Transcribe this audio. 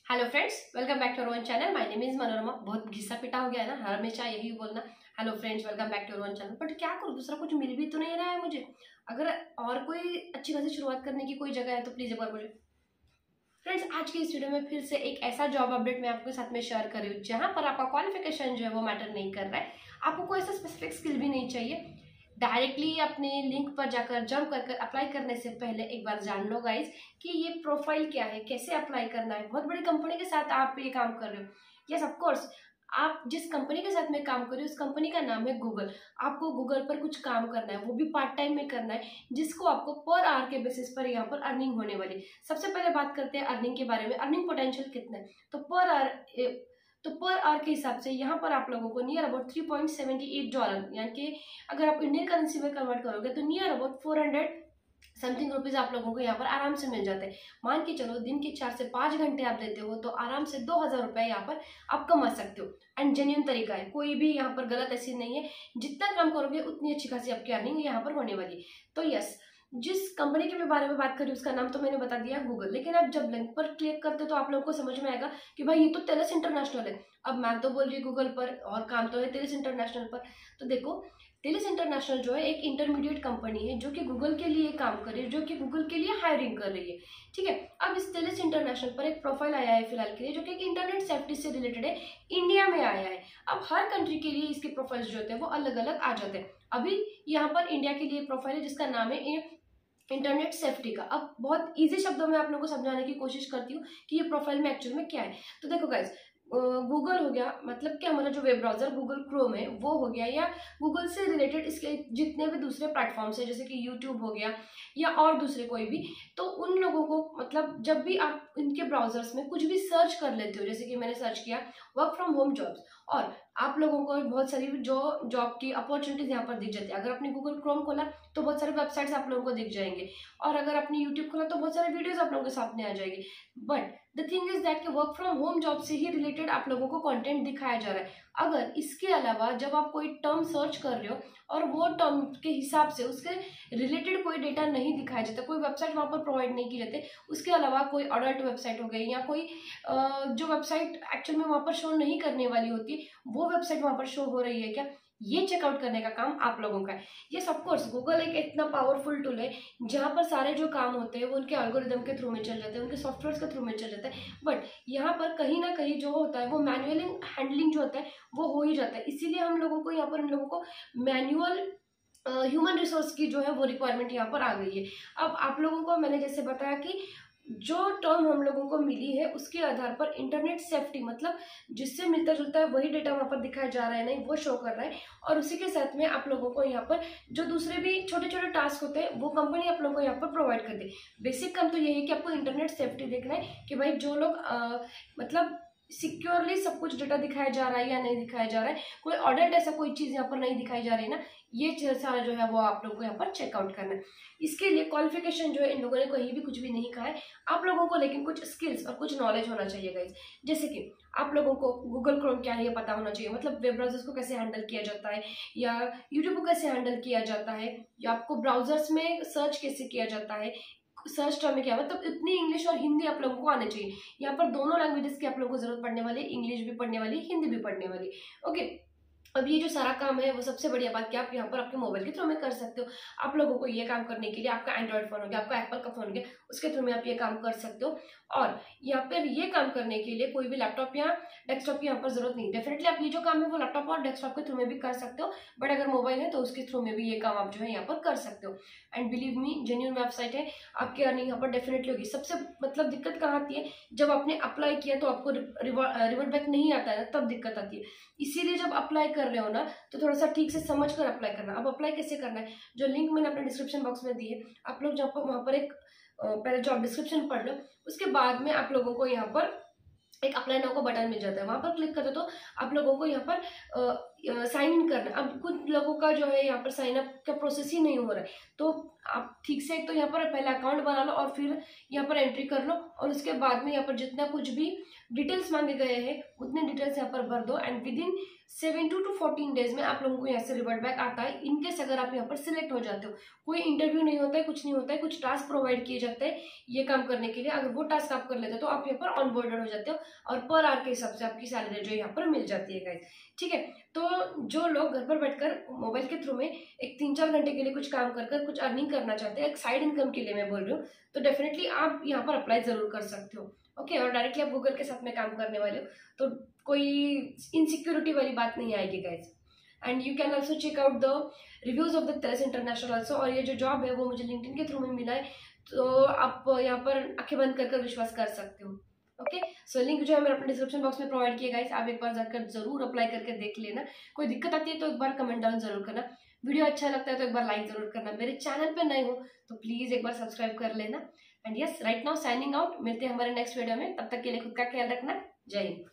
Hello friends, welcome back to our channel. My name is Manorama. बहुत घिसा पिटा हो गया है ना, हमेशा यही बोलना hello friends welcome back to our channel. But क्या करूँ, दूसरा कुछ मिल भी तो नहीं रहा है मुझे। अगर और कोई अच्छी खासी शुरुआत करने की कोई जगह है तो प्लीज एक बार मुझे। फ्रेंड्स, आज की इस वीडियो में फिर से एक ऐसा जॉब अपडेट मैं आपके साथ में शेयर कर रही हूँ जहाँ पर आपका क्वालिफिकेशन जो है वो मैटर नहीं कर रहा है। आपको कोई ऐसा स्पेसिफिक स्किल भी नहीं चाहिए। डायरेक्टली अपने लिंक पर जाकर जंप कर अप्लाई करने से पहले एक बार जान लो गाइज कि ये प्रोफाइल क्या है, कैसे अप्लाई करना है। बहुत बड़ी कंपनी के साथ आप ये काम कर रहे हो। यस ऑफ कोर्स, आप जिस कंपनी के साथ में काम कर रहे हो उस कंपनी का नाम है गूगल। आपको गूगल पर कुछ काम करना है, वो भी पार्ट टाइम में करना है, जिसको आपको पर आवर के बेसिस पर यहाँ पर अर्निंग होने वाली। सबसे पहले बात करते हैं अर्निंग के बारे में। अर्निंग पोटेंशियल कितना है तो पर आवर के हिसाब से यहाँ पर आप लोगों को नियर अबाउट $3.78, यानी कि अगर आप इंडियन करेंसी में कन्वर्ट करोगे तो नियर अबाउट 400 समथिंग रुपीज आप लोगों को यहाँ पर आराम से मिल जाते हैं। मान के चलो दिन के 4 से 5 घंटे आप देते हो तो आराम से 2000 रुपये यहाँ पर आप कमा सकते हो। एंड जेन्युइन तरीका है, कोई भी यहाँ पर गलत ऐसी नहीं है। जितना काम करोगे उतनी अच्छी खासी आपकी अर्निंग यहाँ पर होने वाली है। तो यस, जिस कंपनी के बारे में बात करी उसका नाम तो मैंने बता दिया गूगल। लेकिन आप जब लिंक पर क्लिक करते हो तो आप लोगों को समझ में आएगा कि भाई ये तो टेलिस इंटरनेशनल है। अब मैं तो बोल रही हूँ गूगल पर और काम तो है टेलिस इंटरनेशनल पर। तो देखो, टेलिस इंटरनेशनल जो है एक इंटरमीडिएट कंपनी है जो कि गूगल के लिए काम कर रही है, जो कि गूगल के लिए हायरिंग कर रही है। ठीक है, अब इस टेलिस इंटरनेशनल पर एक प्रोफाइल आया है फिलहाल के लिए, जो कि इंटरनेट सेफ्टी से रिलेटेड है, इंडिया में आया है। अब हर कंट्री के लिए इसके प्रोफाइल्स जो होते हैं वो अलग अलग आ जाते हैं। अभी यहाँ पर इंडिया के लिए प्रोफाइल है जिसका नाम है इंटरनेट सेफ्टी का। अब बहुत इजी शब्दों में आप लोगों को समझाने की कोशिश करती हूँ कि ये प्रोफाइल में एक्चुअल में क्या है। तो देखो गाइज, गूगल हो गया, मतलब क्या हमारा जो वेब ब्राउजर गूगल क्रोम है वो हो गया, या गूगल से रिलेटेड इसके जितने भी दूसरे प्लेटफॉर्म्स है जैसे कि यूट्यूब हो गया या और दूसरे कोई भी। तो उन लोगों को मतलब जब भी आप इनके ब्राउजर्स में कुछ भी सर्च कर लेते हो, जैसे कि मैंने सर्च किया वर्क फ्रॉम होम जॉब्स, और आप लोगों को बहुत सारी जो जॉब की अपॉर्चुनिटीज यहाँ पर दिख जाती है। अगर आपने गूगल क्रोम खोला तो बहुत सारे वेबसाइट्स आप लोगों को दिख जाएंगे, और अगर आपने यूट्यूब खोला तो बहुत सारे वीडियोस आप लोगों के सामने आ जाएगी। But the thing is that कि वर्क फ्रॉम होम जॉब से ही रिलेटेड आप लोगों को कंटेंट दिखाया जा रहा है। अगर इसके अलावा जब आप कोई टर्म सर्च कर रहे हो और वो टर्म के हिसाब से उसके रिलेटेड कोई डेटा नहीं दिखाया जाता, कोई वेबसाइट वहाँ पर प्रोवाइड नहीं की जाती, उसके अलावा कोई अडल्ट वेबसाइट हो गई या कोई जो वेबसाइट एक्चुअल में वहाँ पर शो नहीं करने वाली होती वो वेबसाइट वहाँ पर शो हो रही है क्या, ये चेकआउट करने का काम आप लोगों का है। यस ऑफ कोर्स, गूगल एक इतना पावरफुल टूल है जहाँ पर सारे जो काम होते हैं वो उनके एल्गोरिदम के थ्रू में चल जाते हैं, उनके सॉफ्टवेयर के थ्रू में चल जाता है। बट यहाँ पर कहीं ना कहीं जो होता है वो मैनुअल हैंडलिंग जो होता है वो हो ही जाता है। इसीलिए हम लोगों को यहाँ पर इन लोगों को मैनुअल ह्यूमन रिसोर्स की जो है वो रिक्वायरमेंट यहाँ पर आ गई है। अब आप लोगों को मैंने जैसे बताया कि जो टर्म हम लोगों को मिली है उसके आधार पर इंटरनेट सेफ्टी, मतलब जिससे मिलता जुलता है वही डेटा वहाँ पर दिखाया जा रहा है, नहीं वो शो कर रहा है। और उसी के साथ में आप लोगों को यहाँ पर जो दूसरे भी छोटे छोटे टास्क होते हैं वो कंपनी आप लोगों को यहाँ पर प्रोवाइड कर दे। बेसिक काम तो यही है कि आपको इंटरनेट सेफ्टी देखना है कि भाई जो लोग मतलब सिक्योरली सब कुछ डेटा दिखाया जा रहा है या नहीं दिखाया जा रहा है, कोई ऑडिट ऐसा कोई चीज यहाँ पर नहीं दिखाई जा रही ना, ये सारा जो है वो आप लोगों को यहाँ पर चेकआउट करना है। इसके लिए क्वालिफिकेशन जो है इन लोगों ने कहीं भी कुछ भी नहीं कहा है आप लोगों को, लेकिन कुछ स्किल्स और कुछ नॉलेज होना चाहिए गाइस। जैसे कि आप लोगों को गूगल क्रोम क्या है ये पता होना चाहिए, मतलब वेब ब्राउजर्स को कैसे हैंडल किया जाता है, या यूट्यूब को कैसे हैंडल किया जाता है, या आपको ब्राउजर्स में सर्च कैसे किया जाता है, सर्च टर्म में क्या, मतलब इतनी इंग्लिश और हिंदी आप लोगों को आने चाहिए। यहाँ पर दोनों लैंग्वेजेस की आप लोगों को जरूरत पड़ने वाली है, इंग्लिश भी पढ़ने वाली, हिंदी भी पढ़ने वाली। ओके, अब ये जो सारा काम है वो सबसे बढ़िया बात कि आप यहाँ पर आपके मोबाइल के थ्रू में कर सकते हो। आप लोगों को ये काम करने के लिए आपका एंड्रॉइड फोन हो गया, आपका एप्पल का फोन हो गया, उसके थ्रू में आप ये काम कर सकते हो। और यहाँ पर ये काम करने के लिए कोई भी लैपटॉप या डेस्कटॉप की यहाँ पर जरूरत नहीं। डेफिनेटली आप ये जो काम है वो लैपटॉप और डेस्कटॉप के थ्रू में भी कर सकते हो, बट अगर मोबाइल है तो उसके थ्रू में भी ये काम आप जो है यहाँ पर कर सकते हो। And believe me, genuine website है, आपकी अर्निंग यहाँ पर डेफिनेटली होगी। सबसे मतलब दिक्कत कहाँ आती है, जब आपने अप्लाई किया तो आपको रिवर्ट बैक नहीं आता है ना, तब दिक्कत आती है। इसीलिए जब अप्लाई कर रहे हो ना तो थोड़ा सा ठीक से समझ कर अप्लाई करना। अब अप्लाई कैसे करना है, जो लिंक मैंने अपने डिस्क्रिप्शन बॉक्स में दी है, आप लोग जब वहाँ पर एक पहले जॉब डिस्क्रिप्शन पढ़ लो, उसके बाद में आप लोगों को यहाँ पर एक अप्लाई नाउ का बटन मिल जाता है, वहां पर क्लिक करते तो आप लोगों को यहाँ पर साइन इन करना। अब कुछ लोगों का जो है यहाँ पर साइन अप का प्रोसेस ही नहीं हो रहा है, तो आप ठीक से एक तो यहाँ पर पहले अकाउंट बना लो और फिर यहाँ पर एंट्री कर लो, और उसके बाद में यहाँ पर जितना कुछ भी डिटेल्स मांगे गए हैं उतने डिटेल्स यहाँ पर भर दो, and with in 7 to 14 days में आप लोगों को यहाँ से रिवर्ट बैक आता है। इनकेस अगर आप यहाँ पर सिलेक्ट हो जाते हो, कोई इंटरव्यू नहीं होता है, कुछ नहीं होता है, कुछ टास्क प्रोवाइड किए जाते हैं ये काम करने के लिए। अगर वो टास्क आप कर लेते हो तो आप यहाँ पर ऑनबोर्डेड हो जाते हो, और पर आवर के हिसाब से आपकी सैलरी जो यहाँ पर मिल जाती है गाइस, ठीक है। तो जो लोग घर पर बैठकर मोबाइल के थ्रू में एक 3-4 घंटे के लिए कुछ काम कर कुछ अर्निंग करना चाहते हैं, एक साइड इनकम के लिए मैं बोल रही हूँ, तो डेफिनेटली आप यहाँ पर अप्लाई जरूर कर सकते हो, ओके। और डायरेक्टली आप गूगल के साथ में काम करने वाले हो तो कोई इनसिक्योरिटी वाली बात नहीं आएगी guys. And you can also check out the reviews of the Teres international also. और ये जो जॉब है वो मुझे लिंक्डइन के थ्रू में मिला है, तो आप यहाँ पर आंखें बंद कर विश्वास कर सकते हो, ओके। सो लिंक जो है मैंने अपने डिस्क्रिप्शन बॉक्स में प्रोवाइड किया गाइस, आप एक बार जाकर जरूर अप्लाई करके देख लेना। कोई दिक्कत आती है तो एक बार कमेंट डाउन जरूर करना, वीडियो अच्छा लगता है तो एक बार लाइक जरूर करना, मेरे चैनल पे नए हो तो प्लीज एक बार सब्सक्राइब कर लेना। And yes, right now signing out, मिलते हैं हमारे नेक्स्ट वीडियो में, तब तक के लिए खुद का ख्याल रखना, जय हिंद।